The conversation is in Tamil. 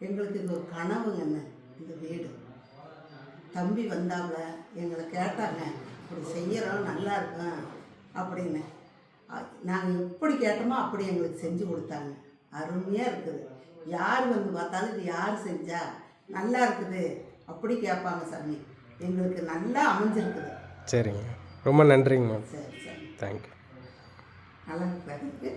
எங்களுக்கு இது ஒரு கனவுங்கன்னு இந்த வீடு. தம்பி வந்தாப்புல எங்களை கேட்டாங்க, இப்படி செய்கிறோம் நல்லா இருக்கும் அப்படின்னு. நாங்கள் எப்படி கேட்டோமோ அப்படி எங்களுக்கு செஞ்சு கொடுத்தாங்க. அருமையாக இருக்குது. யார் வந்து பார்த்தாலும் இது யார் செஞ்சா நல்லா இருக்குது அப்படி கேட்பாங்க சாமி. எங்களுக்கு நல்லா அமைஞ்சிருக்குது. சரிங்க, ரொம்ப நன்றிங்கம்மா. சரி சரி, தேங்க்யூ. நல்லா இருக்கு.